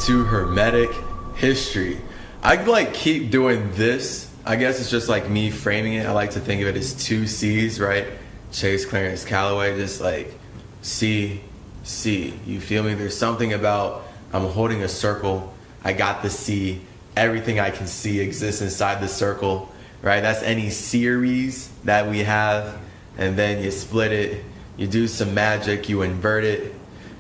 to Hermetic History. I like keep doing this. I guess it's just like me framing it. I like to think of it as two C's, right? Chase, Clarence, Calloway, just like C. You feel me? There's something about I'm holding a circle. I got the C. Everything I can see exists inside the circle, right? That's any series that we have. And then you split it, you do some magic, you invert it,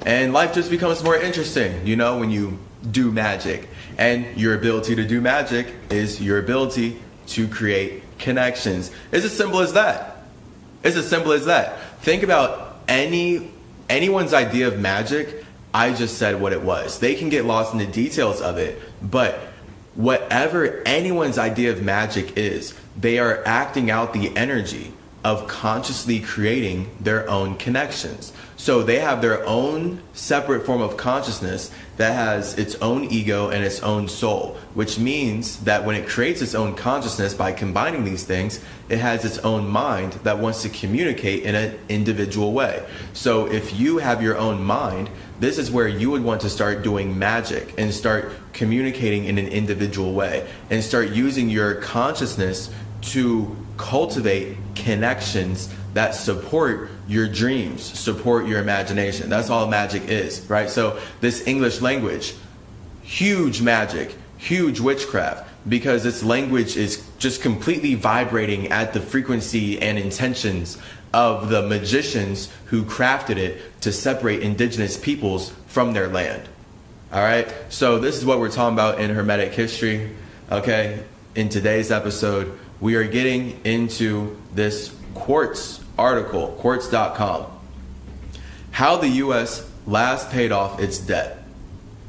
and life just becomes more interesting, you know, when you do magic. And your ability to do magic is your ability to create connections. It's as simple as that. It's as simple as that. Think about anyone's idea of magic. I just said what it was. They can get lost in the details of it, but whatever anyone's idea of magic is, they are acting out the energy of consciously creating their own connections. So they have their own separate form of consciousness that has its own ego and its own soul, which means that when it creates its own consciousness by combining these things, it has its own mind that wants to communicate in an individual way. So if you have your own mind, this is where you would want to start doing magic and start communicating in an individual way and start using your consciousness to cultivate connections that support your dreams, support your imagination. That's all magic is, right? So this English language, huge magic, huge witchcraft, because its language is just completely vibrating at the frequency and intentions of the magicians who crafted it to separate indigenous peoples from their land. All right, so this is what we're talking about in Hermetic History. Okay, in today's episode, we are getting into this Quartz article, quartz.com. How the U.S. last paid off its debt,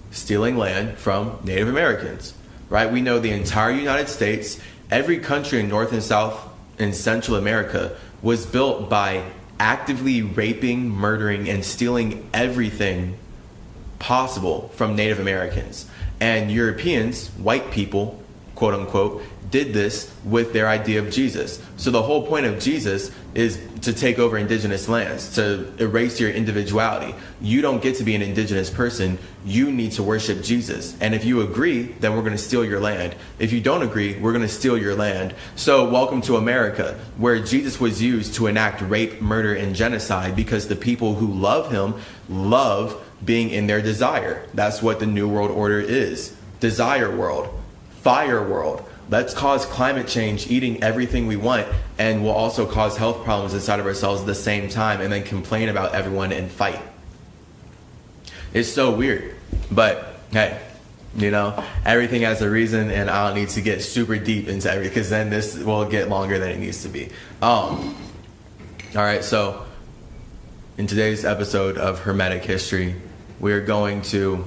stealing land from Native Americans, right? We know the entire United States, every country in North and South and Central America was built by actively raping, murdering, and stealing everything possible from Native Americans. And Europeans, white people, quote unquote, did this with their idea of Jesus. So the whole point of Jesus is to take over indigenous lands, to erase your individuality. You don't get to be an indigenous person. You need to worship Jesus. And if you agree, then we're going to steal your land. If you don't agree, we're going to steal your land. So welcome to America, where Jesus was used to enact rape, murder, and genocide because the people who love him love being in their desire. That's what the New World Order is. Desire world, fire world. Let's cause climate change, eating everything we want, and we'll also cause health problems inside of ourselves at the same time, and then complain about everyone and fight. It's so weird, but hey, you know, everything has a reason, and I don't need to get super deep into everything because then this will get longer than it needs to be. All right, so in today's episode of Hermetic History, we're going to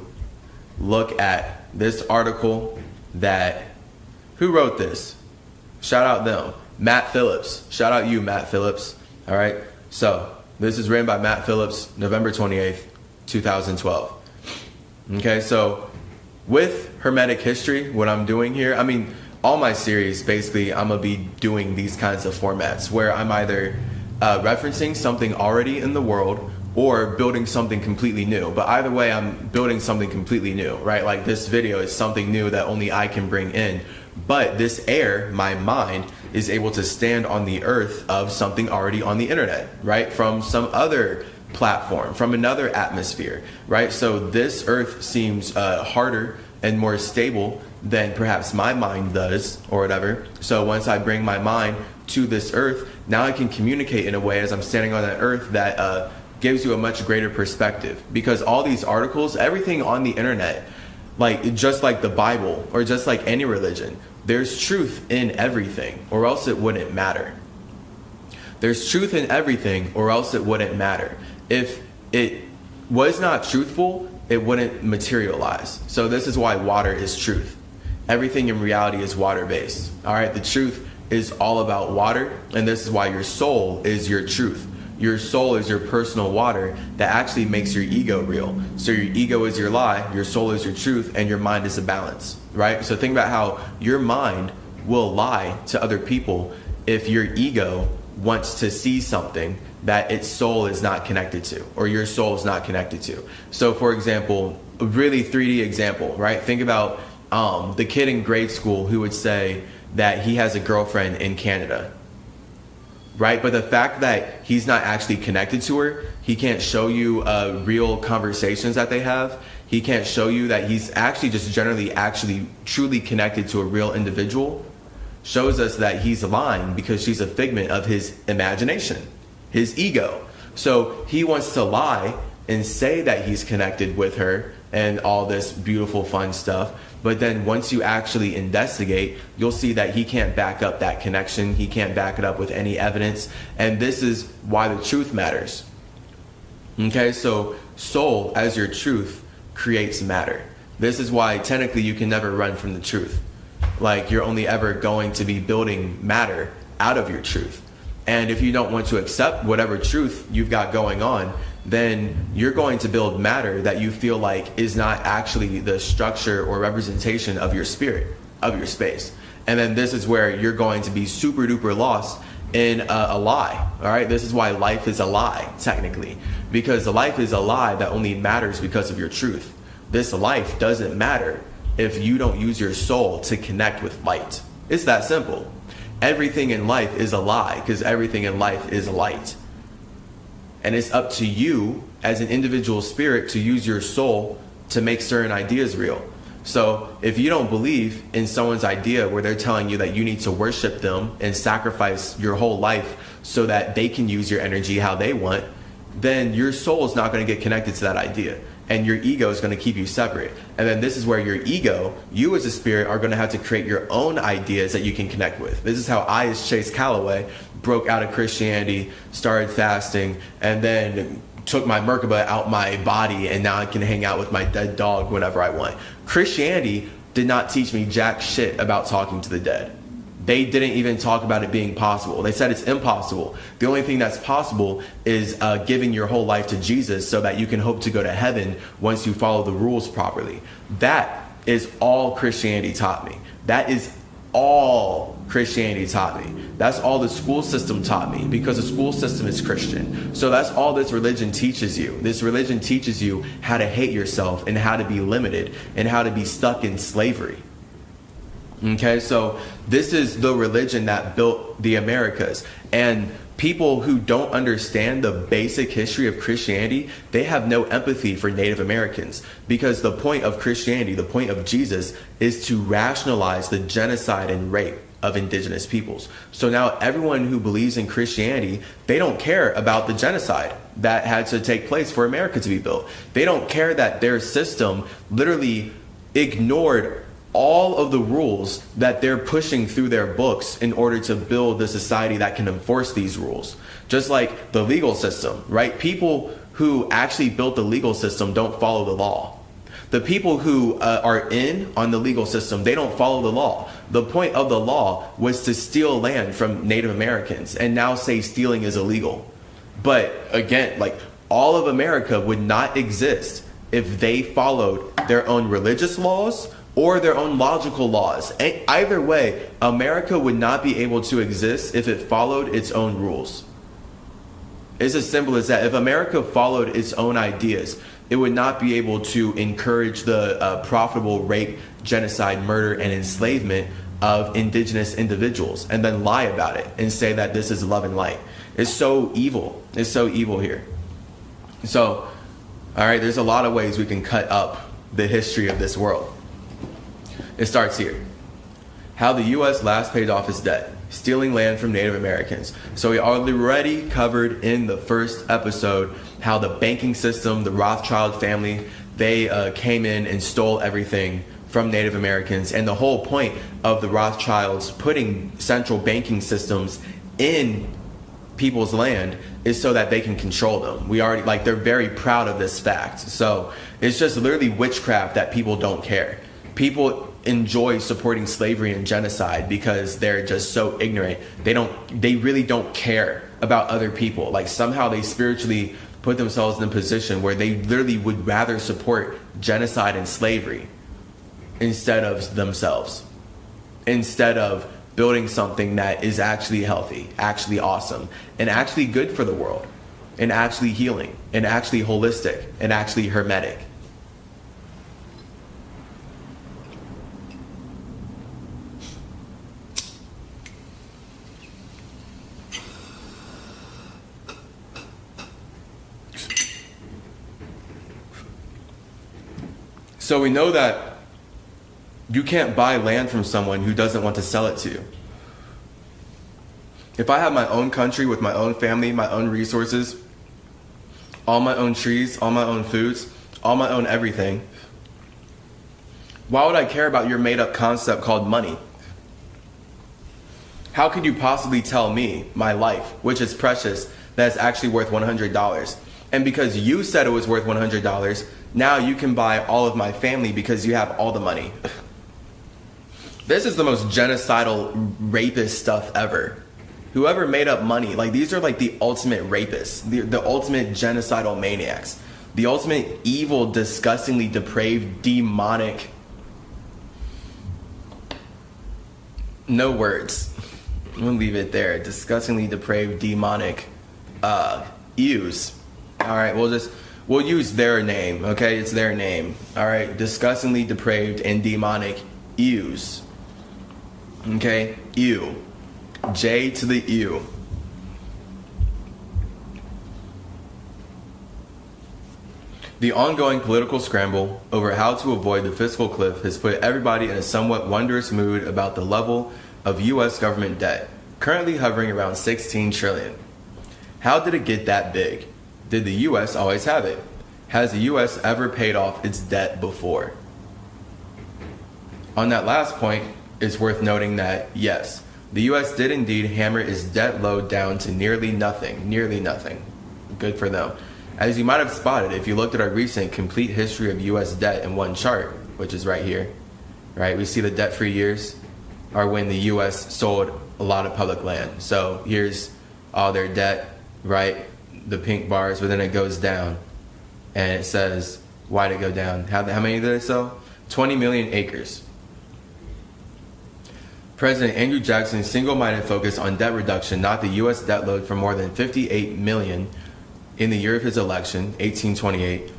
look at this article that, who wrote this? Shout out them. Matt Phillips. Shout out you, Matt Phillips. All right. So this is written by Matt Phillips, November 28th, 2012. Okay. So with Hermetic History, what I'm doing here, I mean, all my series, basically, I'm going to be doing these kinds of formats where I'm either referencing something already in the world or building something completely new. But either way, I'm building something completely new, right? Like this video is something new that only I can bring in. But this air, my mind, is able to stand on the earth of something already on the internet, right? From some other platform, from another atmosphere, right? So this earth seems harder and more stable than perhaps my mind does or whatever. So once I bring my mind to this earth, now I can communicate in a way as I'm standing on that earth that gives you a much greater perspective. Because all these articles, everything on the internet, like just like the Bible or just like any religion, there's truth in everything or else it wouldn't matter. There's truth in everything or else it wouldn't matter. If it was not truthful, it wouldn't materialize. So this is why water is truth. Everything in reality is water-based. All right, the truth is all about water, and this is why your soul is your truth. Your soul is your personal water that actually makes your ego real. So your ego is your lie, your soul is your truth, and your mind is a balance, right? So think about how your mind will lie to other people if your ego wants to see something that its soul is not connected to, or your soul is not connected to. So for example, a really 3D example, right? Think about the kid in grade school who would say that he has a girlfriend in Canada, right? But the fact that he's not actually connected to her, he can't show you real conversations that they have. He can't show you that he's actually just generally actually truly connected to a real individual, shows us that he's lying because she's a figment of his imagination, his ego. So he wants to lie and say that he's connected with her and all this beautiful, fun stuff. But then once you actually investigate, you'll see that he can't back up that connection. He can't back it up with any evidence. And this is why the truth matters. Okay, so soul as your truth creates matter. This is why technically you can never run from the truth. Like, you're only ever going to be building matter out of your truth. And if you don't want to accept whatever truth you've got going on, then you're going to build matter that you feel like is not actually the structure or representation of your spirit, of your space. And then this is where you're going to be super duper lost in a lie. All right, this is why life is a lie, technically, because life is a lie that only matters because of your truth. This life doesn't matter if you don't use your soul to connect with light. It's that simple. Everything in life is a lie because everything in life is light. And it's up to you as an individual spirit to use your soul to make certain ideas real. So if you don't believe in someone's idea where they're telling you that you need to worship them and sacrifice your whole life so that they can use your energy how they want, then your soul is not going to get connected to that idea. And your ego is going to keep you separate. And then this is where your ego, you as a spirit, are going to have to create your own ideas that you can connect with. This is how I, as Chase Calloway, broke out of Christianity, started fasting, and then took my Merkaba out my body, and now I can hang out with my dead dog whenever I want. Christianity did not teach me jack shit about talking to the dead. They didn't even talk about it being possible. They said it's impossible. The only thing that's possible is giving your whole life to Jesus so that you can hope to go to heaven once you follow the rules properly. That is all Christianity taught me. That is all Christianity taught me. That's all the school system taught me, because the school system is Christian. So that's all this religion teaches you. This religion teaches you how to hate yourself and how to be limited and how to be stuck in slavery. Okay, so this is the religion that built the Americas. And people who don't understand the basic history of Christianity, they have no empathy for Native Americans, because the point of Christianity, the point of Jesus, is to rationalize the genocide and rape of indigenous peoples. So now everyone who believes in Christianity, they don't care about the genocide that had to take place for America to be built. They don't care that their system literally ignored all of the rules that they're pushing through their books in order to build the society that can enforce these rules. Just like the legal system, right? People who actually built the legal system don't follow the law. The people who are in on the legal system, they don't follow the law. The point of the law was to steal land from Native Americans and now say stealing is illegal. But again, like, all of America would not exist if they followed their own religious laws or their own logical laws. And either way, America would not be able to exist if it followed its own rules. It's as simple as that. If America followed its own ideas, it would not be able to encourage the profitable rape, genocide, murder, and enslavement of indigenous individuals and then lie about it and say that this is love and light. It's so evil. It's so evil here. So, all right, there's a lot of ways we can cut up the history of this world. It starts here. How the U.S. last paid off its debt. Stealing land from Native Americans. So we already covered in the first episode how the banking system, the Rothschild family, they came in and stole everything from Native Americans. And the whole point of the Rothschilds putting central banking systems in people's land is so that they can control them. They're very proud of this fact. So it's just literally witchcraft that people don't care. People enjoy supporting slavery and genocide because they're just so ignorant. They really don't care about other people. Like, somehow they spiritually put themselves in a position where they literally would rather support genocide and slavery instead of themselves, instead of building something that is actually healthy, actually awesome, and actually good for the world, and actually healing, and actually holistic, and actually hermetic. So we know that you can't buy land from someone who doesn't want to sell it to you. If I have my own country with my own family, my own resources, all my own trees, all my own foods, all my own everything, why would I care about your made up concept called money? How could you possibly tell me my life, which is precious, that it's actually worth $100? And because you said it was worth $100, now you can buy all of my family because you have all the money. This is the most genocidal, rapist stuff ever. Whoever made up money, like these are like the ultimate rapists, the ultimate genocidal maniacs, the ultimate evil, disgustingly depraved, demonic. No words. I'm gonna leave it there. Disgustingly depraved, demonic Ews. All right, we'll use their name. Okay, it's their name. All right, disgustingly depraved and demonic Ews. Okay, ew. J to the ew. The ongoing political scramble over how to avoid the fiscal cliff has put everybody in a somewhat wondrous mood about the level of U.S. government debt, currently hovering around $16 trillion. How did it get that big? Did the U.S. always have it? Has the U.S. ever paid off its debt before? On that last point, it's worth noting that, yes, the U.S. did indeed hammer its debt load down to nearly nothing. Good for them. As you might have spotted if you looked at our recent complete history of U.S. debt in one chart, which is right here, right? We see the debt-free years are when the U.S. sold a lot of public land. So here's all their debt, right? The pink bars, but then it goes down. And it says, why'd it go down? How many did it sell? 20 million acres. President Andrew Jackson's single-minded focus on debt reduction knocked the U.S. debt load from more than 58 million in the year of his election, 1828,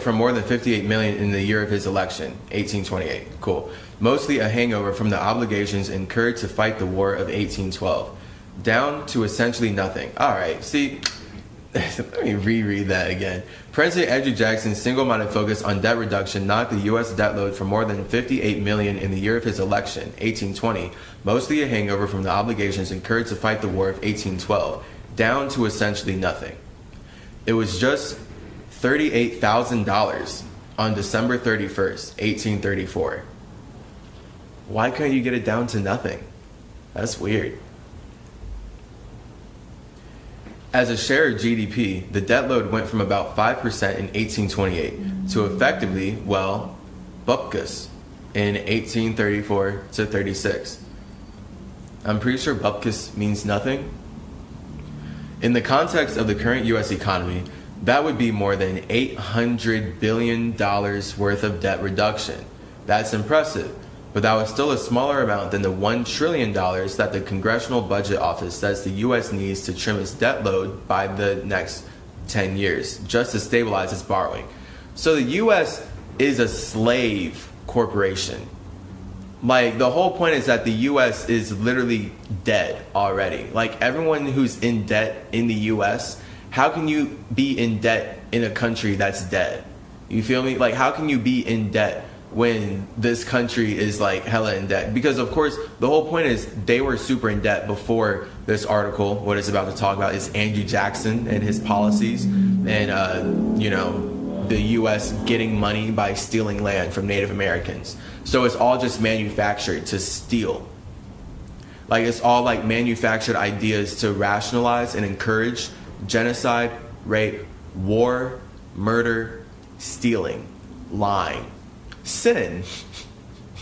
from more than 58 million in the year of his election, 1828, cool. Mostly a hangover from the obligations incurred to fight the War of 1812, down to essentially nothing. All right, see, let me reread that again. President Andrew Jackson's single-minded focus on debt reduction knocked the U.S. debt load from more than 58 million in the year of his election, 1820, mostly a hangover from the obligations incurred to fight the War of 1812, down to essentially nothing. It was just $38,000 on December 31st, 1834. Why couldn't you get it down to nothing? That's weird. As a share of GDP, the debt load went from about 5% in 1828 to effectively, bupkis in 1834 to 36. I'm pretty sure bupkis means nothing. In the context of the current U.S. economy, that would be more than $800 billion worth of debt reduction. That's impressive, but that was still a smaller amount than the $1 trillion that the Congressional Budget Office says the U.S. needs to trim its debt load by the next 10 years, just to stabilize its borrowing. So the U.S. is a slave corporation. Like, the whole point is that the U.S. is literally dead already. Like, everyone who's in debt in the U.S., how can you be in debt in a country that's dead? You feel me? Like, how can you be in debt when this country is like hella in debt? Because of course the whole point is they were super in debt before this article. What it's about to talk about is Andrew Jackson and his policies and the US getting money by stealing land from Native Americans. So it's all just manufactured to steal. Like, it's all like manufactured ideas to rationalize and encourage genocide, rape, war, murder, stealing, lying, sin.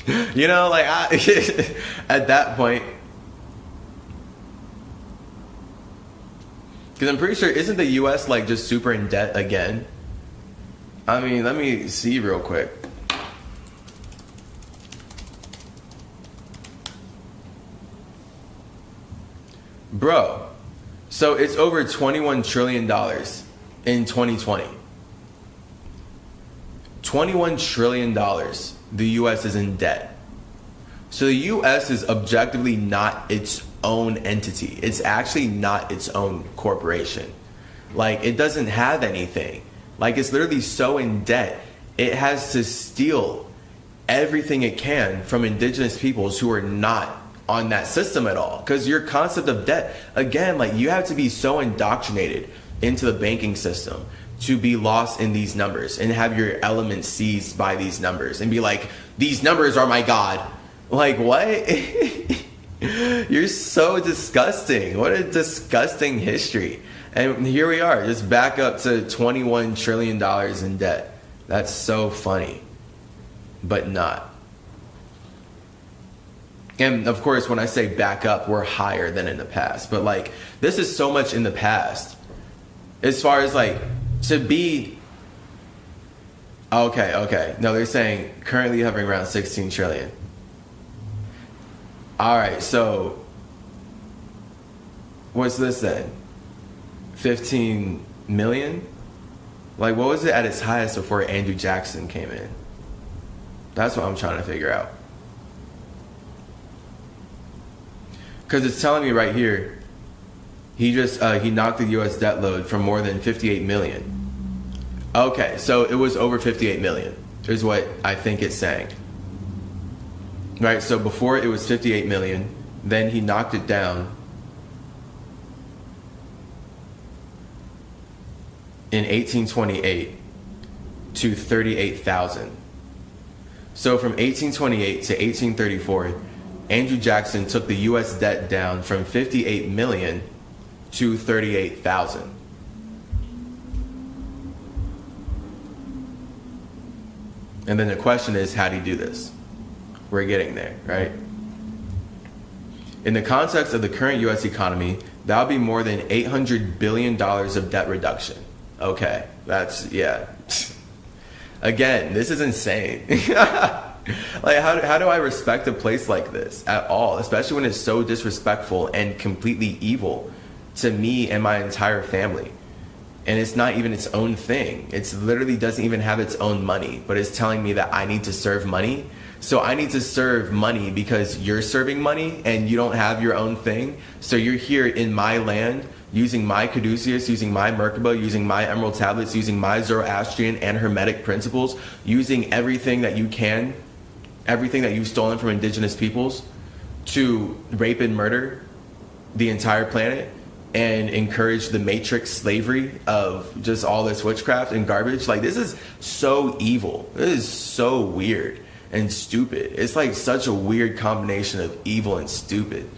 At that point, because I'm pretty sure, isn't the US like just super in debt again? I mean, let me see real quick. Bro, so it's over $21 trillion in 2020. $21 trillion the US is in debt. So the US is objectively not its own entity. It's actually not its own corporation. Like, it doesn't have anything. Like, it's literally so in debt. it has to steal everything it can from indigenous peoples who are not on that system at all. Because your concept of debt, again, like you have to be so indoctrinated into the banking system to be lost in these numbers and have your elements seized by these numbers and be like, these numbers are my God. Like, what? You're so disgusting. What a disgusting history. And here we are, just back up to $21 trillion in debt. That's so funny, but not. And of course, when I say back up, we're higher than in the past. But like, this is so much in the past. As far as like, to be... Okay. No, they're saying currently hovering around 16 trillion. All right, so what's this then? 15 million? Like, what was it at its highest before Andrew Jackson came in? That's what I'm trying to figure out. Because it's telling me right here, he knocked the U.S. debt load from more than 58 million. Okay, so it was over 58 million, is what I think it's saying. Right, so before it was 58 million, then he knocked it down in 1828 to 38,000. So from 1828 to 1834, Andrew Jackson took the U.S. debt down from 58 million to 38,000. And then the question is, how do you do this? We're getting there, right? In the context of the current U.S. economy, that would be more than $800 billion of debt reduction. Okay, that's, yeah. Again, this is insane. Like, how do I respect a place like this at all? Especially when it's so disrespectful and completely evil to me and my entire family. And it's not even its own thing. It's literally doesn't even have its own money, but it's telling me that I need to serve money. So I need to serve money because you're serving money and you don't have your own thing. So you're here in my land using my caduceus, using my Merkaba, using my emerald tablets, using my Zoroastrian and Hermetic principles, using everything that you can, everything that you've stolen from indigenous peoples to rape and murder the entire planet and encourage the matrix slavery of just all this witchcraft and garbage. Like, this is so evil. This is so weird and stupid. It's like such a weird combination of evil and stupid.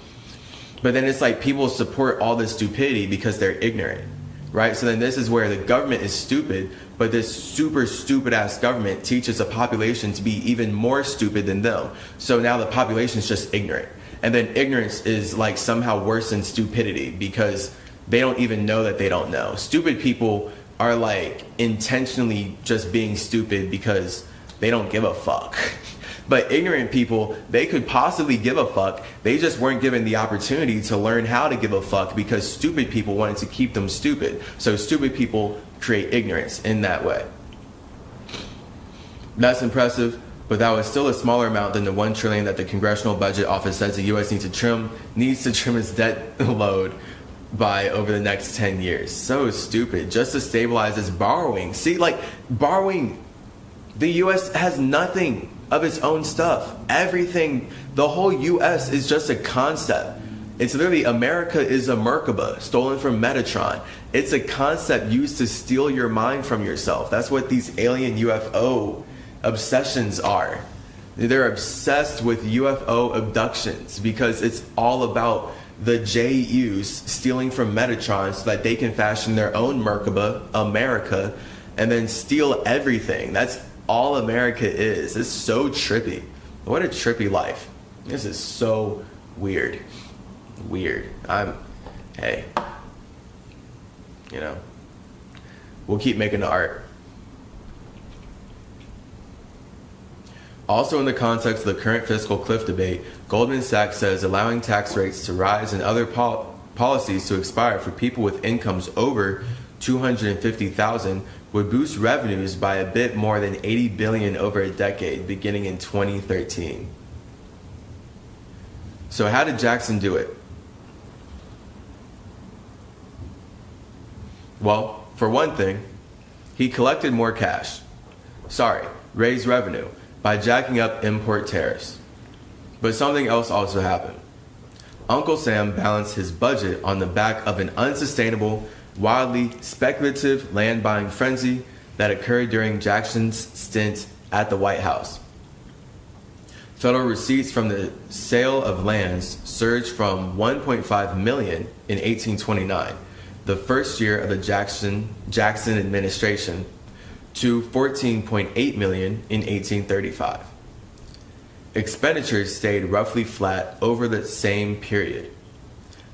But then it's like people support all this stupidity because they're ignorant, right? So then this is where the government is stupid, but this super stupid ass government teaches a population to be even more stupid than them. So now the population is just ignorant. And then ignorance is like somehow worse than stupidity because they don't even know that they don't know. Stupid people are like intentionally just being stupid because they don't give a fuck. But ignorant people, they could possibly give a fuck. They just weren't given the opportunity to learn how to give a fuck because stupid people wanted to keep them stupid. So stupid people create ignorance in that way. That's impressive, but that was still a smaller amount than the $1 trillion that the Congressional Budget Office says the U.S. needs to trim its debt load by over the next 10 years. So stupid. Just to stabilize its borrowing. See, like, borrowing, the U.S. has nothing of its own stuff. Everything, the whole U.S. is just a concept. It's literally, America is a Merkaba stolen from Metatron. It's a concept used to steal your mind from yourself. That's what these alien UFO obsessions are. They're obsessed with UFO abductions because it's all about the JUs stealing from Metatron so that they can fashion their own Merkaba, America, and then steal everything. That's all America is. It's so trippy. What a trippy life. This is so weird. Weird. Hey, you know, we'll keep making the art. Also, in the context of the current fiscal cliff debate, Goldman Sachs says allowing tax rates to rise and other policies to expire for people with incomes over $250,000 would boost revenues by a bit more than $80 billion over a decade, beginning in 2013. So how did Jackson do it? Well, for one thing, he collected more cash. raise revenue by jacking up import tariffs. But something else also happened. Uncle Sam balanced his budget on the back of an unsustainable, wildly speculative land buying frenzy that occurred during Jackson's stint at the White House. Federal receipts from the sale of lands surged from $1.5 million in 1829, the first year of the Jackson administration, to $14.8 million in 1835. Expenditures stayed roughly flat over the same period.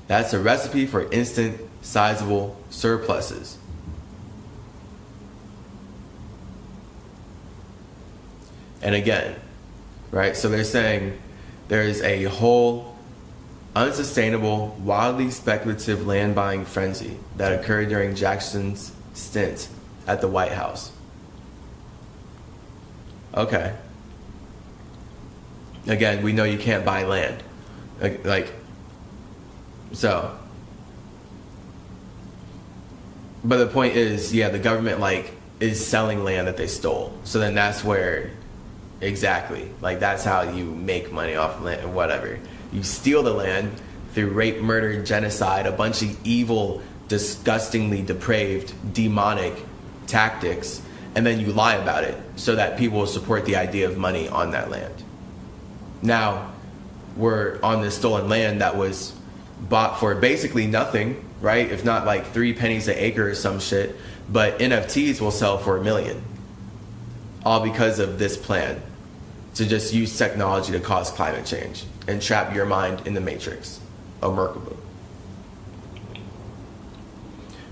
That's a recipe for instant, sizable surpluses. And again, right? So they're saying there is a whole unsustainable, wildly speculative land buying frenzy that occurred during Jackson's stint at the White House. Okay. Again, we know you can't buy land. So. But the point is, yeah, the government is selling land that they stole. So then that's where, exactly, that's how you make money off land or whatever. You steal the land through rape, murder, genocide, a bunch of evil, disgustingly depraved, demonic tactics, and then you lie about it so that people will support the idea of money on that land. Now, we're on this stolen land that was bought for basically nothing, right? If not 3 pennies an acre or some shit, but NFTs will sell for $1 million. All because of this plan to just use technology to cause climate change and trap your mind in the matrix of Merkaba.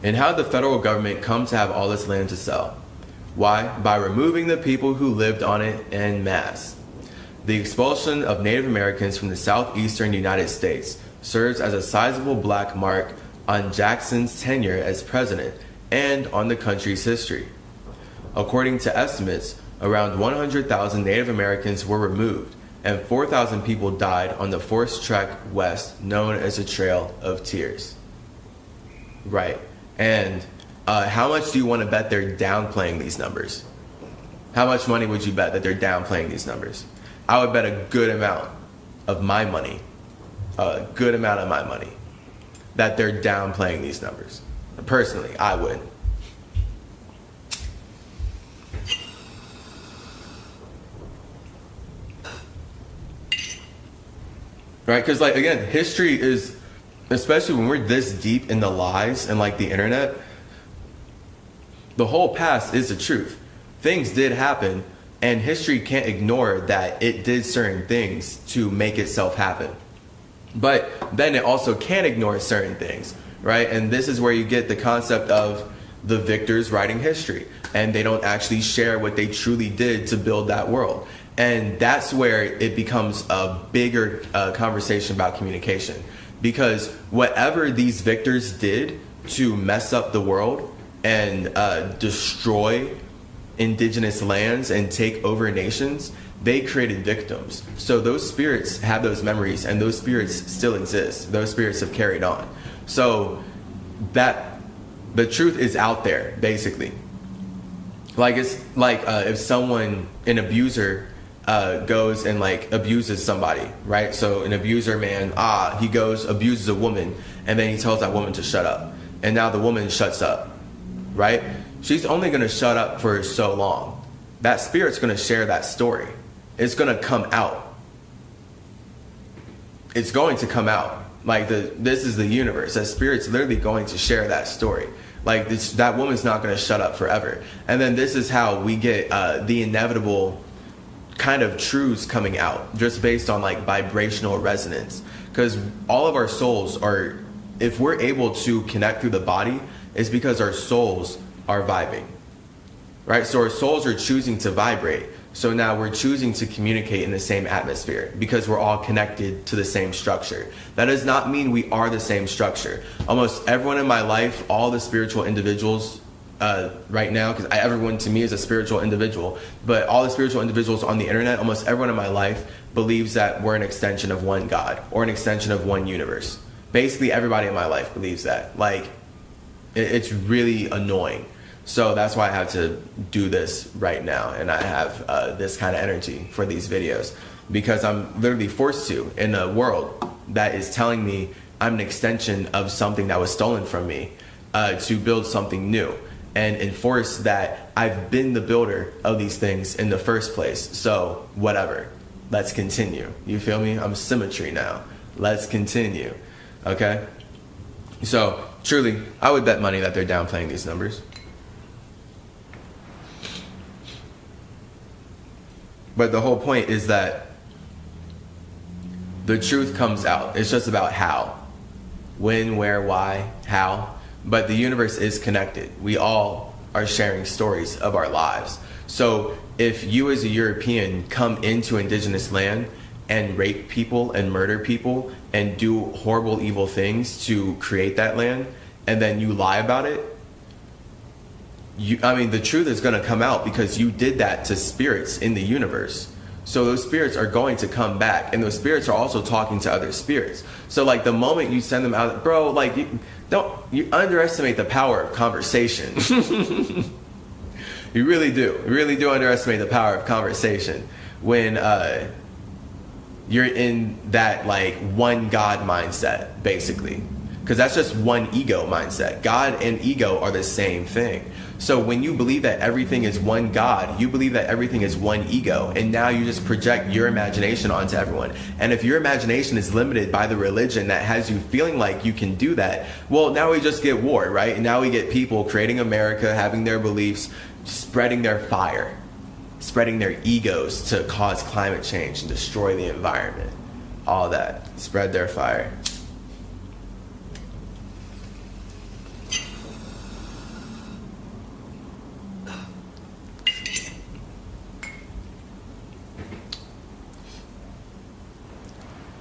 And how did the federal government come to have all this land to sell? Why? By removing the people who lived on it en masse. The expulsion of Native Americans from the southeastern United States serves as a sizable black mark on Jackson's tenure as president and on the country's history. According to estimates, around 100,000 Native Americans were removed and 4,000 people died on the forced trek west known as the Trail of Tears. Right. And how much do you want to bet they're downplaying these numbers? How much money would you bet that they're downplaying these numbers? I would bet a good amount of my money, that they're downplaying these numbers. Personally, I would. Right? Because, again, history is, especially when we're this deep in the lies and, the internet, the whole past is the truth. Things did happen, and history can't ignore that it did certain things to make itself happen. But then it also can't ignore certain things, right? And this is where you get the concept of the victors writing history, and they don't actually share what they truly did to build that world. And that's where it becomes a bigger conversation about communication, because whatever these victors did to mess up the world and destroy indigenous lands and take over nations, they created victims. So those spirits have those memories, and those spirits still exist. Those spirits have carried on. So that the truth is out there, basically. It's if someone, an abuser, goes and abuses somebody, right? So an abuser man, he goes, abuses a woman, and then he tells that woman to shut up. And now the woman shuts up, right? She's only going to shut up for so long. That spirit's going to share that story. It's going to come out. It's going to come out. This is the universe. That spirit's literally going to share that story. That woman's not going to shut up forever. And then this is how we get the inevitable kind of truths coming out, just based on vibrational resonance. Because all of our souls are, if we're able to connect through the body, it's because our souls are vibing, right? So our souls are choosing to vibrate. So now we're choosing to communicate in the same atmosphere because we're all connected to the same structure. That does not mean we are the same structure. Almost everyone in my life, all the spiritual individuals right now, because everyone to me is a spiritual individual, but all the spiritual individuals on the internet, almost everyone in my life believes that we're an extension of one God or an extension of one universe. Basically, everybody in my life believes that. It's really annoying. So that's why I have to do this right now, and I have this kind of energy for these videos, because I'm literally forced to in a world that is telling me I'm an extension of something that was stolen from me, to build something new and enforce that I've been the builder of these things in the first place. So whatever, let's continue. You feel me? I'm CymaTree now. Let's continue. Okay? So truly, I would bet money that they're downplaying these numbers. But the whole point is that the truth comes out. It's just about how. When, where, why, how. But the universe is connected. We all are sharing stories of our lives. So if you as a European come into indigenous land and rape people and murder people and do horrible, evil things to create that land, and then you lie about it, the truth is going to come out, because you did that to spirits in the universe. So those spirits are going to come back, and those spirits are also talking to other spirits. So like the moment you send them out, bro, like you underestimate the power of conversation. You really do. You really do underestimate the power of conversation when you're in that like one God mindset, basically. Because that's just one ego mindset. God and ego are the same thing. So when you believe that everything is one God, you believe that everything is one ego, and now you just project your imagination onto everyone. And if your imagination is limited by the religion that has you feeling like you can do that, well, now we just get war, right? And now we get people creating America, having their beliefs, spreading their fire, spreading their egos to cause climate change and destroy the environment. All that. Spread their fire.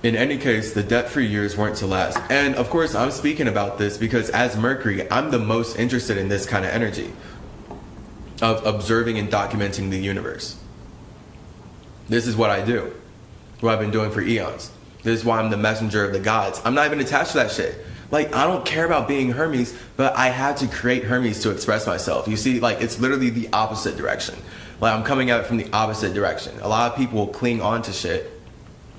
In any case, the debt-free years weren't to last. And of course, I'm speaking about this because as Mercury, I'm the most interested in this kind of energy of observing and documenting the universe. This is what I do, what I've been doing for eons. This is why I'm the messenger of the gods. I'm not even attached to that shit. Like, I don't care about being Hermes, but I had to create Hermes to express myself. You see, like, it's literally the opposite direction. Like, I'm coming at it from the opposite direction. A lot of people will cling on to shit,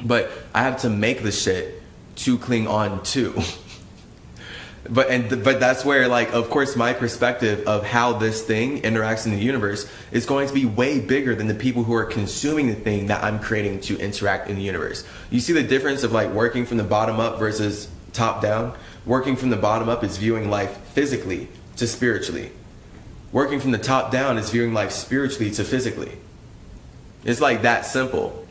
but I have to make the shit to cling on to. But that's where, like, of course, my perspective of how this thing interacts in the universe is going to be way bigger than the people who are consuming the thing that I'm creating to interact in the universe. You see the difference of like working from the bottom up versus top down? Working from the bottom up is viewing life physically to spiritually. Working from the top down is viewing life spiritually to physically. It's like that simple.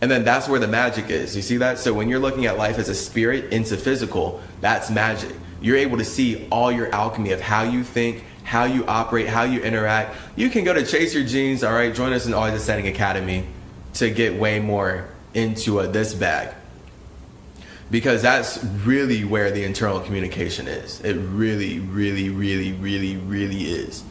And then that's where the magic is. You see that? So when you're looking at life as a spirit into physical, that's magic. You're able to see all your alchemy of how you think, how you operate, how you interact. You can go to Chase Your Genes, all right? Join us in Always Ascending Academy to get way more into this bag. Because that's really where the internal communication is. It really, really, really, really, really is.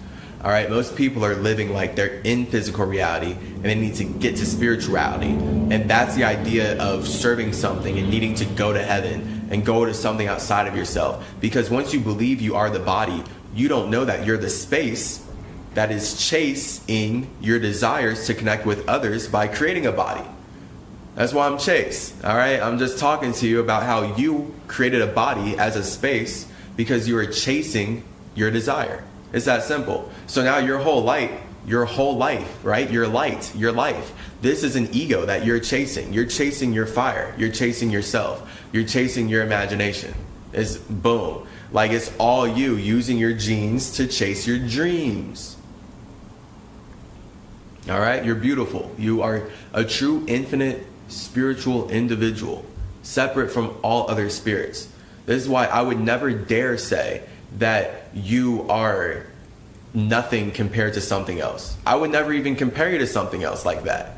All right, most people are living like they're in physical reality and they need to get to spirituality. And that's the idea of serving something and needing to go to heaven and go to something outside of yourself. Because once you believe you are the body, you don't know that you're the space that is chasing your desires to connect with others by creating a body. That's why I'm Chase, all right? I'm just talking to you about how you created a body as a space because you were chasing your desire. It's that simple. So now your whole life, right? Your light, your life. This is an ego that you're chasing. You're chasing your fire. You're chasing yourself. You're chasing your imagination. It's boom. Like it's all you using your genes to chase your dreams. All right? You're beautiful. You are a true infinite spiritual individual, separate from all other spirits. This is why I would never dare say that you are nothing compared to something else. I would never even compare you to something else like that.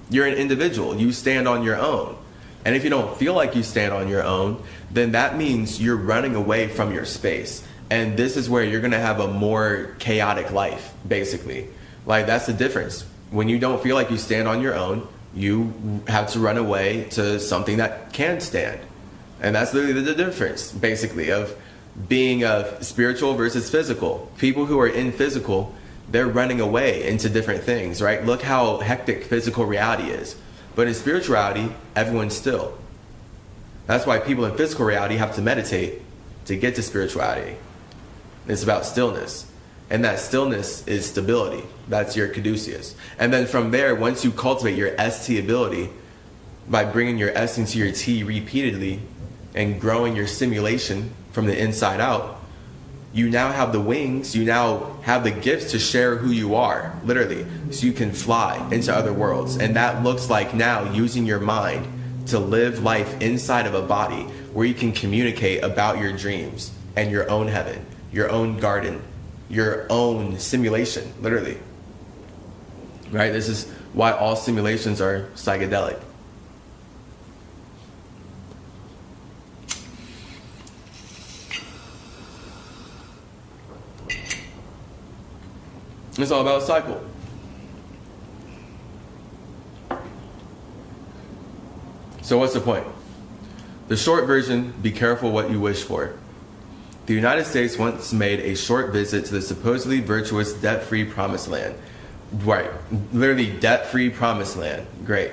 You're an individual. You stand on your own. And if you don't feel like you stand on your own, then that means you're running away from your space. And this is where you're going to have a more chaotic life, basically. Like, that's the difference. When you don't feel like you stand on your own, you have to run away to something that can stand. And that's literally the difference, basically, of being spiritual versus physical. People who are in physical, they're running away into different things, right? Look how hectic physical reality is. But in spirituality, everyone's still. That's why people in physical reality have to meditate to get to spirituality. It's about stillness. And that stillness is stability. That's your caduceus. And then from there, once you cultivate your ST ability, by bringing your S into your T repeatedly and growing your simulation from the inside out, you now have the wings, you now have the gifts to share who you are, literally. So you can fly into other worlds. And that looks like now using your mind to live life inside of a body where you can communicate about your dreams and your own heaven, your own garden, your own simulation, literally. Right? This is why all simulations are psychedelic. It's all about cycle. So what's the point? The short version, be careful what you wish for. The United States once made a short visit to the supposedly virtuous debt-free promised land. Right, literally debt-free promised land, great.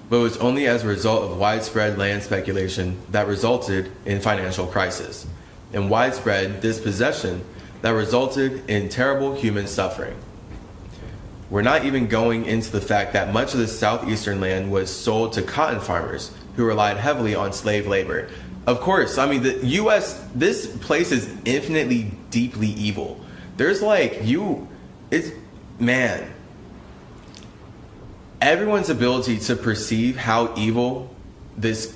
But it was only as a result of widespread land speculation that resulted in financial crisis, and widespread dispossession that resulted in terrible human suffering. We're not even going into the fact that much of the southeastern land was sold to cotton farmers who relied heavily on slave labor. Of course, I mean, the US, this place is infinitely, deeply evil. There's like, man, everyone's ability to perceive how evil this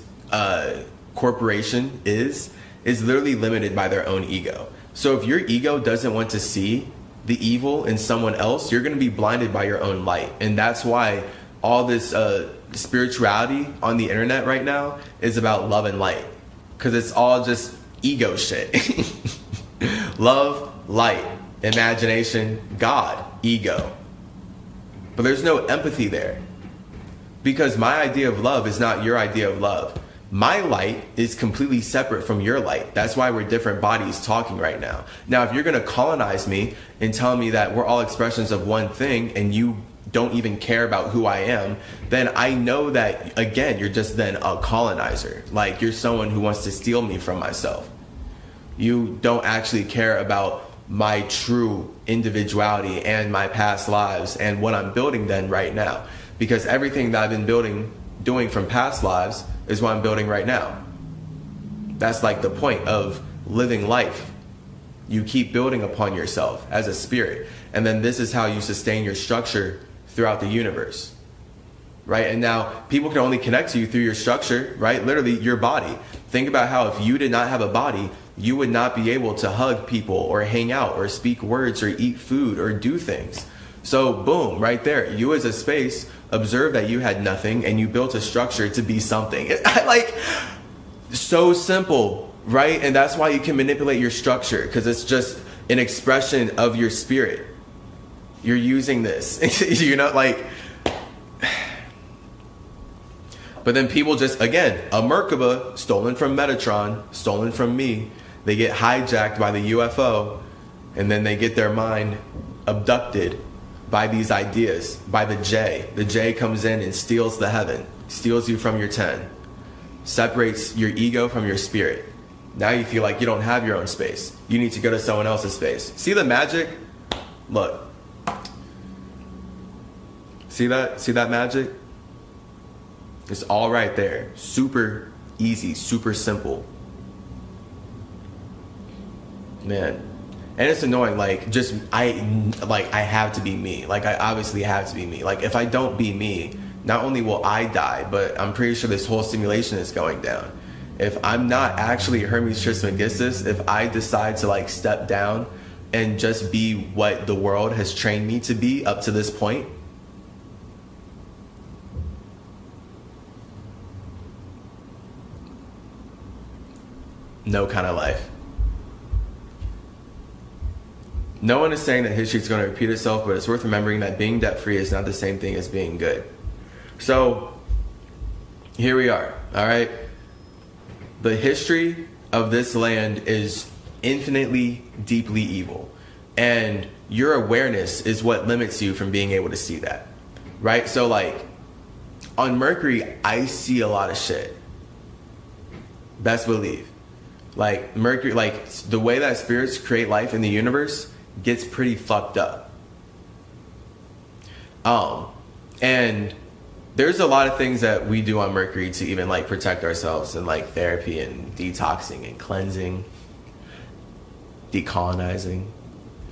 corporation is literally limited by their own ego. So if your ego doesn't want to see the evil in someone else, you're going to be blinded by your own light. And that's why all this spirituality on the internet right now is about love and light. Because it's all just ego shit. Love, light, imagination, God, ego. But there's no empathy there. Because my idea of love is not your idea of love. My light is completely separate from your light. That's why we're different bodies talking right now. Now, if you're going to colonize me and tell me that we're all expressions of one thing and you don't even care about who I am, then I know that, again, you're just then a colonizer. Like, you're someone who wants to steal me from myself. You don't actually care about my true individuality and my past lives and what I'm building then right now. Because everything that I've been doing from past lives is what I'm building right now. That's like the point of living life. You keep building upon yourself as a spirit. And then this is how you sustain your structure throughout the universe. Right? And now people can only connect to you through your structure, right? Literally your body. Think about how if you did not have a body, you would not be able to hug people or hang out or speak words or eat food or do things. So boom, right there. You as a space observe that you had nothing and you built a structure to be something. Like, so simple, right? And that's why you can manipulate your structure, because it's just an expression of your spirit. You're using this. You're not like... But then people just, again, a Merkaba stolen from Metatron, stolen from me. They get hijacked by the UFO, and then they get their mind abducted by these ideas, by the J. The J comes in and steals the heaven, steals you from your 10, separates your ego from your spirit. Now you feel like you don't have your own space. You need to go to someone else's space. See the magic? Look. See that? See that magic? It's all right there. Super easy, super simple. Man. And it's annoying, like, just, I have to be me. Like, I obviously have to be me. Like, if I don't be me, not only will I die, but I'm pretty sure this whole simulation is going down. If I'm not actually Hermes Trismegistus, if I decide to, like, step down and just be what the world has trained me to be up to this point, no kind of life. No one is saying that history is going to repeat itself, but it's worth remembering that being debt-free is not the same thing as being good. So, here we are, all right? The history of this land is infinitely, deeply evil. And your awareness is what limits you from being able to see that, right? So like on Mercury, I see a lot of shit. Best believe. Like Mercury, like the way that spirits create life in the universe gets pretty fucked up. And there's a lot of things that we do on Mercury to even like protect ourselves, and like therapy and detoxing and cleansing, decolonizing.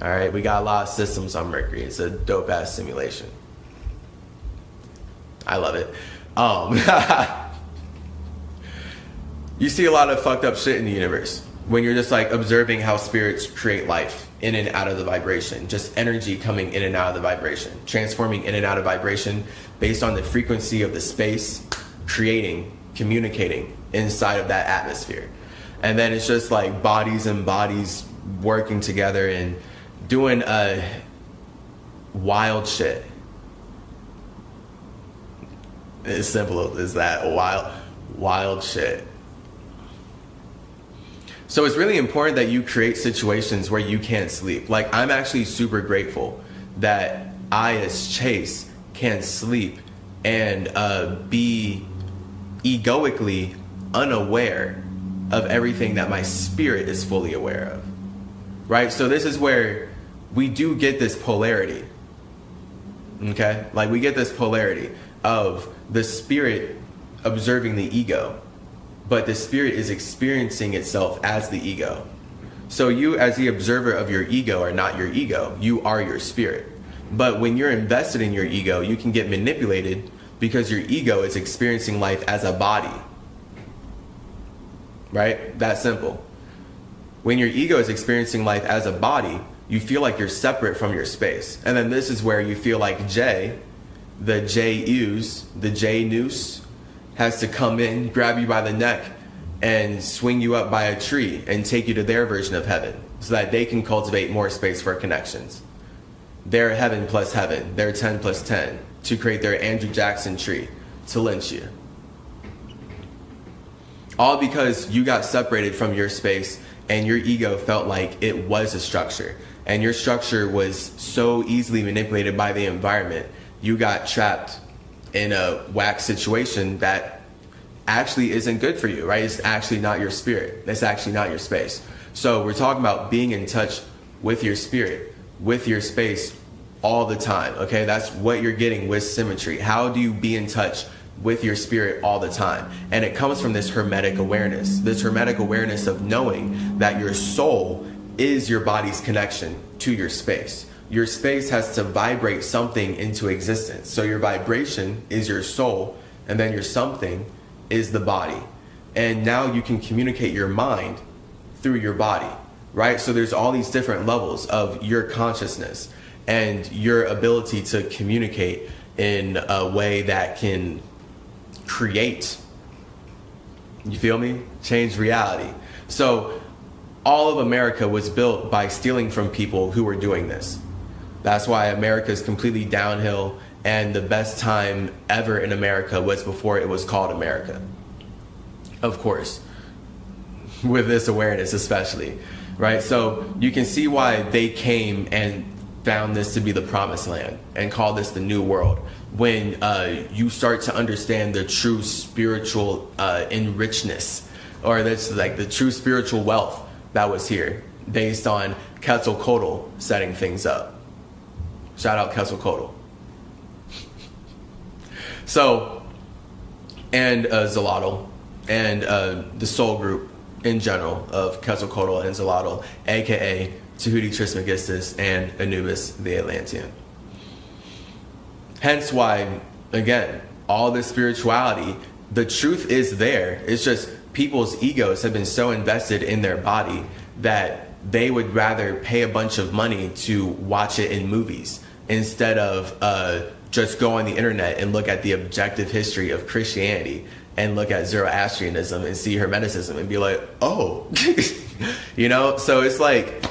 All right, we got a lot of systems on Mercury. It's a dope ass simulation. I love it. You see a lot of fucked up shit in the universe when you're just like observing how spirits create life in and out of the vibration, just energy coming in and out of the vibration, transforming in and out of vibration based on the frequency of the space, creating, communicating inside of that atmosphere. And then it's just like bodies and bodies working together and doing wild shit. As simple as that, wild shit. So it's really important that you create situations where you can't sleep. Like, I'm actually super grateful that I, as Chase, can sleep and be egoically unaware of everything that my spirit is fully aware of. Right? So this is where we do get this polarity. Okay? Like, we get this polarity of the spirit observing the ego, but the spirit is experiencing itself as the ego. So you, as the observer of your ego, are not your ego. You are your spirit. But when you're invested in your ego, you can get manipulated because your ego is experiencing life as a body. Right? That simple. When your ego is experiencing life as a body, you feel like you're separate from your space. And then this is where you feel like Jay, the J-Ooze, the J-Noose, has to come in, grab you by the neck, and swing you up by a tree and take you to their version of heaven so that they can cultivate more space for connections. Their heaven plus heaven, their 10 plus 10, to create their Andrew Jackson tree to lynch you. All because you got separated from your space and your ego felt like it was a structure. And your structure was so easily manipulated by the environment, you got trapped in a whack situation that actually isn't good for you, right? It's actually not your spirit. It's actually not your space. So we're talking about being in touch with your spirit, with your space all the time, okay? That's what you're getting with CymaTree. How do you be in touch with your spirit all the time? And it comes from this hermetic awareness of knowing that your soul is your body's connection to your space. Your space has to vibrate something into existence. So your vibration is your soul, and then your something is the body. And now you can communicate your mind through your body, right? So there's all these different levels of your consciousness and your ability to communicate in a way that can create, you feel me? Change reality. So all of America was built by stealing from people who were doing this. That's why America is completely downhill, and the best time ever in America was before it was called America. Of course, with this awareness especially, right? So you can see why they came and found this to be the promised land and called this the new world. When you start to understand the true spiritual enrichedness, or that's like the true spiritual wealth that was here based on Quetzalcoatl setting things up. Shout out Quetzalcoatl. So, and Xolotl, and the soul group in general of Quetzalcoatl and Xolotl, aka Tahuti Trismegistus and Anubis the Atlantean. Hence why, again, all this spirituality, the truth is there. It's just people's egos have been so invested in their body that they would rather pay a bunch of money to watch it in movies instead of just go on the internet and look at the objective history of Christianity and look at Zoroastrianism and see Hermeticism and be like, oh, you know? So it's like,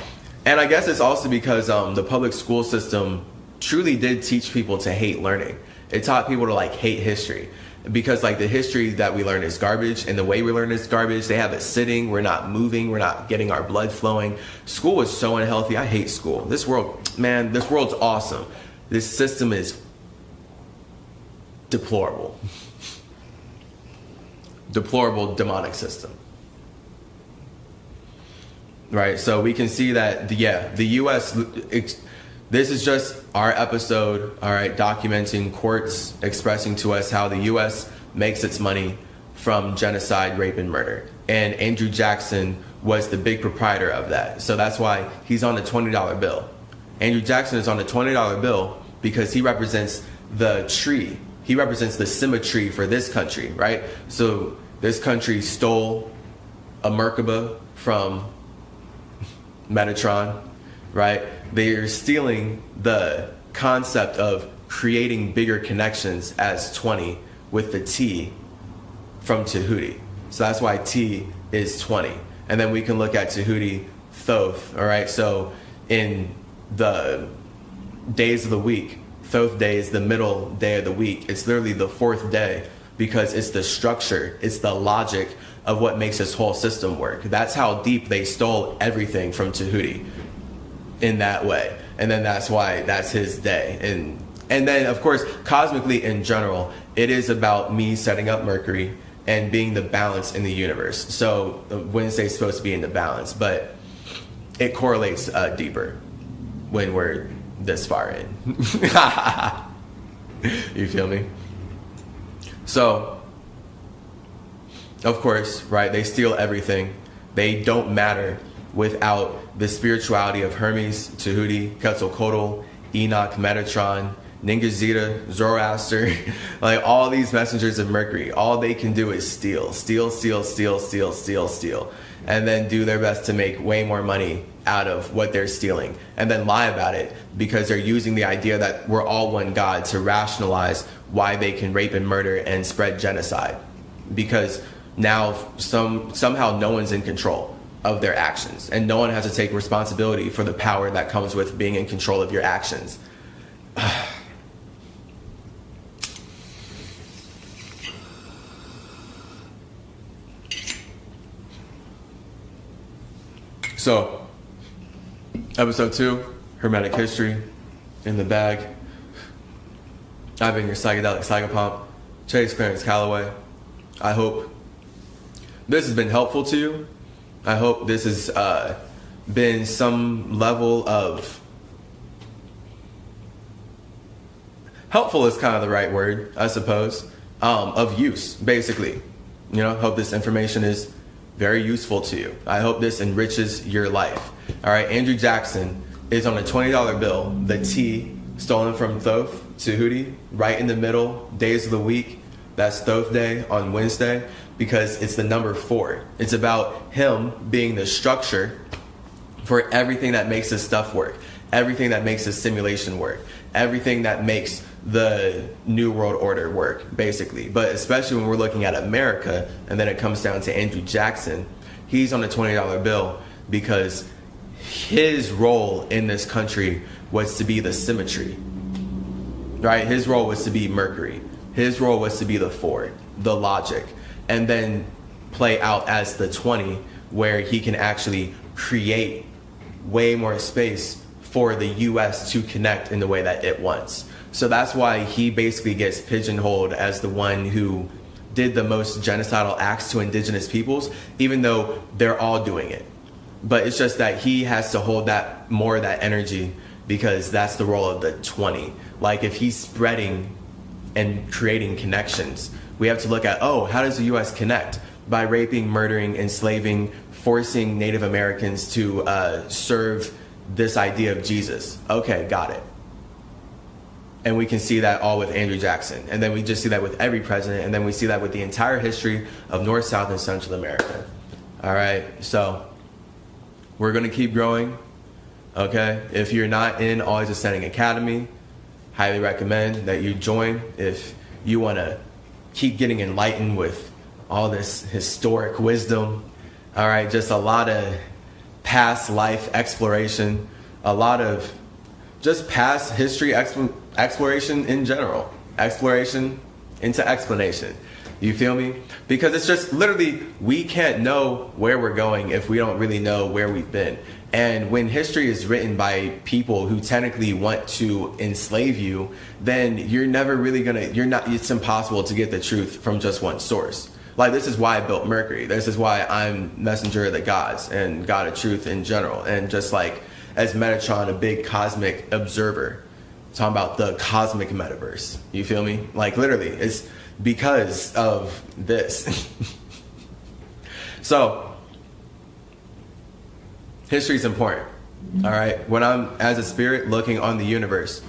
and I guess it's also because the public school system truly did teach people to hate learning. It taught people to like hate history. because like the history that we learn is garbage, and the way we learn is garbage. They have it sitting, we're not moving, we're not getting our blood flowing. School is so unhealthy. I hate school. This world, man, this world's awesome. This system is deplorable. Deplorable demonic system. Right, so we can see that, the U.S., this is just our episode, all right, documenting courts expressing to us how the U.S. makes its money from genocide, rape, and murder. And Andrew Jackson was the big proprietor of that. So that's why he's on the $20 bill. Andrew Jackson is on the $20 bill because he represents the tree. He represents the CymaTree for this country, right? So this country stole a Merkaba from Metatron, right? They're stealing the concept of creating bigger connections as 20 with the T from Tahuti. So that's why T is 20. And then we can look at Tahuti Thoth, all right? So in the days of the week, Thoth day is the middle day of the week. It's literally the fourth day because it's the structure, it's the logic of what makes this whole system work. That's how deep they stole everything from Tahuti in that way. And then that's why that's his day. And then, of course, cosmically in general, it is about me setting up Mercury and being the balance in the universe. So Wednesday's supposed to be in the balance, but it correlates deeper when we're this far in. You feel me? So, of course, right, they steal everything. They don't matter without the spirituality of Hermes, Tahuti, Quetzalcoatl, Enoch, Metatron, Ningazita, Zoroaster, like all these messengers of Mercury. All they can do is steal, and then do their best to make way more money out of what they're stealing, and then lie about it because they're using the idea that we're all one God to rationalize why they can rape and murder and spread genocide. Because now somehow no one's in control of their actions, and no one has to take responsibility for the power that comes with being in control of your actions. So, episode 2, Hermetic History, in the bag. I've been your psychedelic psychopomp, Chase Clarence Calloway. I hope this has been helpful to you. I hope this has been some level of... helpful is kind of the right word, I suppose, of use, basically. You know, hope this information is very useful to you. I hope this enriches your life. All right, Andrew Jackson is on a $20 bill. The T, stolen from Thoth, Tahuti, right in the middle, days of the week. That's Thoth Day on Wednesday because it's the number 4. It's about him being the structure for everything that makes this stuff work, everything that makes this simulation work, everything that makes the New World Order work, basically. But especially when we're looking at America, and then it comes down to Andrew Jackson, he's on a $20 bill because his role in this country was to be the CymaTree, right? His role was to be Mercury. His role was to be the 4, the logic, and then play out as the 20, where he can actually create way more space for the U.S. to connect in the way that it wants. So that's why he basically gets pigeonholed as the one who did the most genocidal acts to indigenous peoples, even though they're all doing it. But it's just that he has to hold that more of that energy because that's the role of the 20. Like if he's spreading and creating connections, we have to look at, oh, how does the U.S. connect? By raping, murdering, enslaving, forcing Native Americans to serve this idea of Jesus. Okay, got it. And we can see that all with Andrew Jackson. And then we just see that with every president. And then we see that with the entire history of North, South, and Central America. All right, so we're going to keep growing. Okay, if you're not in Always Ascending Academy, highly recommend that you join if you want to keep getting enlightened with all this historic wisdom. All right, just a lot of past life exploration, a lot of just past history exploration in general. Exploration into explanation. You feel me? Because it's just literally, we can't know where we're going if we don't really know where we've been. And when history is written by people who technically want to enslave you, then you're never really it's impossible to get the truth from just one source. Like, this is why I built Mercury. This is why I'm messenger of the gods and God of truth in general. And just like, as Metatron, a big cosmic observer, talking about the cosmic metaverse. You feel me? Like, literally, it's because of this. So, history is important. All right. When I'm, as a spirit, looking on the universe,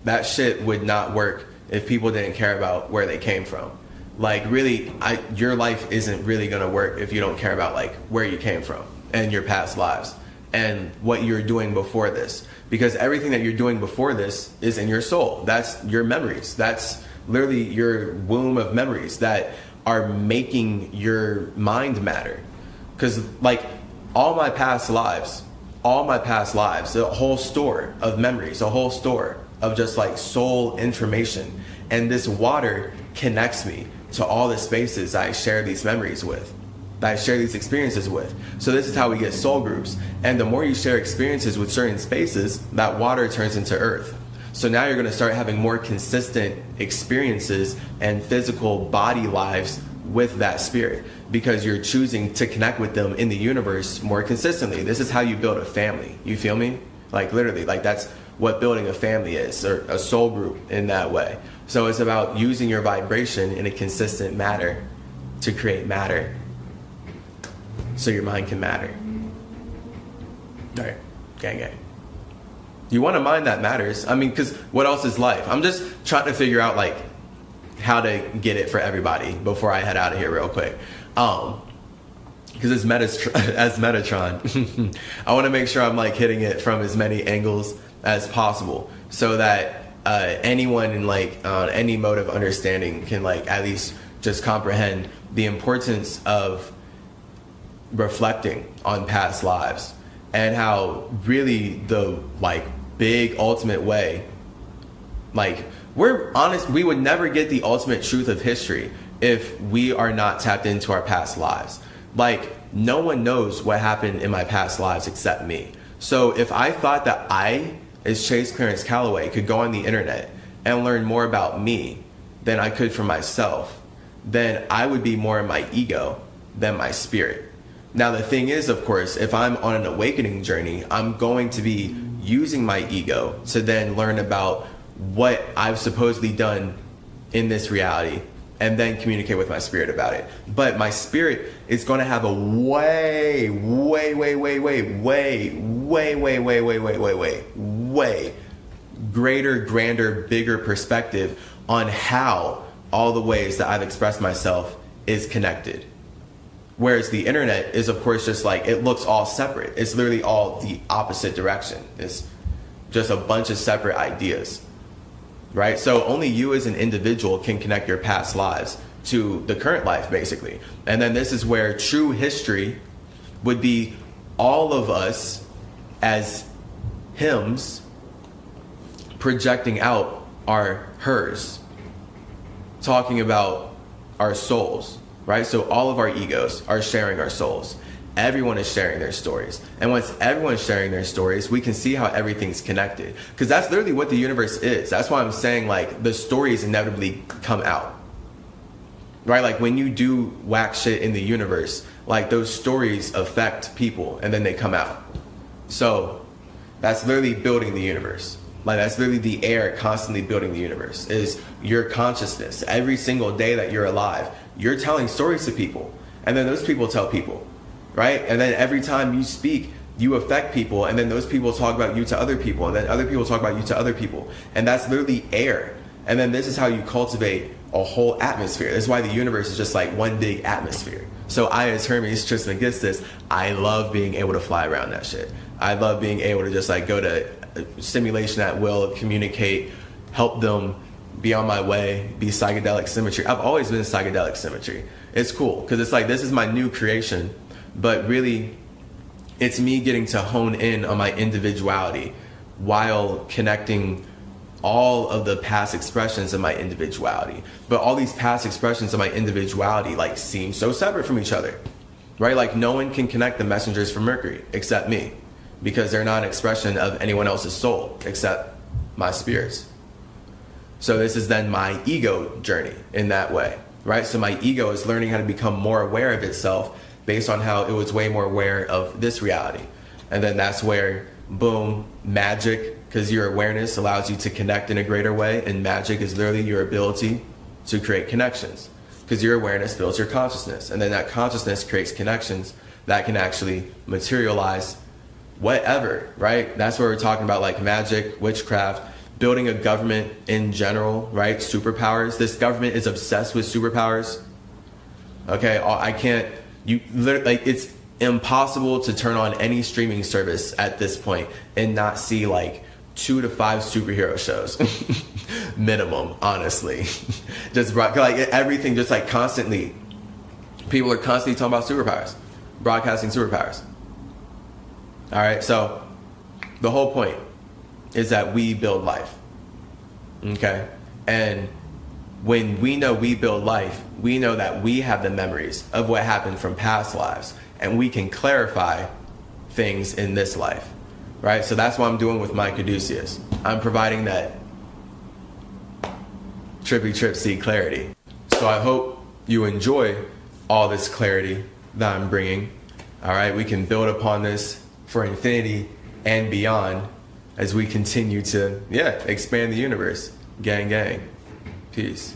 that shit would not work if people didn't care about where they came from. Like, really, your life isn't really going to work if you don't care about, like, where you came from and your past lives and what you're doing before this. Because everything that you're doing before this is in your soul. That's your memories. That's literally your womb of memories that are making your mind matter. Because, like, all my past lives, a whole store of memories, a whole store of just, like, soul information. And this water connects me to all the spaces I share these memories with, that I share these experiences with. So this is how we get soul groups. And the more you share experiences with certain spaces, that water turns into earth. So now you're going to start having more consistent experiences and physical body lives with that spirit, because you're choosing to connect with them in the universe more consistently. This is how you build a family. You feel me? Like, literally, like, that's what building a family is, or a soul group in that way. So it's about using your vibration in a consistent manner to create matter, so your mind can matter. All right, gang. You want a mind that matters. I mean, because what else is life? I'm just trying to figure out, like, how to get it for everybody before I head out of here real quick. Because as Metatron, I want to make sure I'm, like, hitting it from as many angles as possible, so that anyone in, like, any mode of understanding can, like, at least just comprehend the importance of reflecting on past lives, and how really the, like, big ultimate way, like, we're honest, we would never get the ultimate truth of history if we are not tapped into our past lives. Like, no one knows what happened in my past lives except me. So if I thought that I, as Chase Clarence Calloway, could go on the internet and learn more about me than I could for myself, then I would be more in my ego than my spirit. Now, the thing is, of course, if I'm on an awakening journey, I'm going to be using my ego to then learn about what I've supposedly done in this reality, and then communicate with my spirit about it. But my spirit is going to have a way greater, grander, bigger perspective on how all the ways that I've expressed myself is connected. Whereas the internet is, of course, just like, it looks all separate. It's literally all the opposite direction. It's just a bunch of separate ideas, right? So only you as an individual can connect your past lives to the current life, basically. And then this is where true history would be all of us as hymns projecting out our hers, talking about our souls, right? So all of our egos are sharing our souls. Everyone is sharing their stories. And once everyone's sharing their stories, we can see how everything's connected. Because that's literally what the universe is. That's why I'm saying, like, the stories inevitably come out. Right? Like, when you do whack shit in the universe, like, those stories affect people and then they come out. So that's literally building the universe. Like, that's literally the air constantly building the universe, is your consciousness. Every single day that you're alive, you're telling stories to people. And then those people tell people. Right? And then every time you speak, you affect people, and then those people talk about you to other people, and then other people talk about you to other people. And that's literally air. And then this is how you cultivate a whole atmosphere. This is why the universe is just like one big atmosphere. So I, as Hermes Trismegistus, I love being able to fly around that shit. I love being able to just, like, go to simulation at will, communicate, help them be on my way, be psychedelic CymaTree. I've always been psychedelic CymaTree. It's cool because it's like, this is my new creation. But really, it's me getting to hone in on my individuality while connecting all of the past expressions of my individuality. But all these past expressions of my individuality like seem so separate from each other, right? Like no one can connect the messengers from Mercury except me, because they're not an expression of anyone else's soul except my spirits. So this is then my ego journey in that way, right? So my ego is learning how to become more aware of itself based on how it was way more aware of this reality. And then that's where, boom, magic, because your awareness allows you to connect in a greater way. And magic is literally your ability to create connections, because your awareness builds your consciousness. And then that consciousness creates connections that can actually materialize whatever, right? That's what we're talking about, like magic, witchcraft, building a government in general, right? Superpowers. This government is obsessed with superpowers. Okay, I can't, you literally, like, it's impossible to turn on any streaming service at this point and not see like 2 to 5 superhero shows minimum, honestly. Just like everything, just like constantly, people are constantly talking about superpowers, broadcasting superpowers. All right, so the whole point is that we build life, okay? And when we know we build life, we know that we have the memories of what happened from past lives, and we can clarify things in this life, right? So that's what I'm doing with my caduceus. I'm providing that trippy trip seed clarity. So I hope you enjoy all this clarity that I'm bringing. All right, we can build upon this for infinity and beyond as we continue to, expand the universe. Gang, gang. Peace.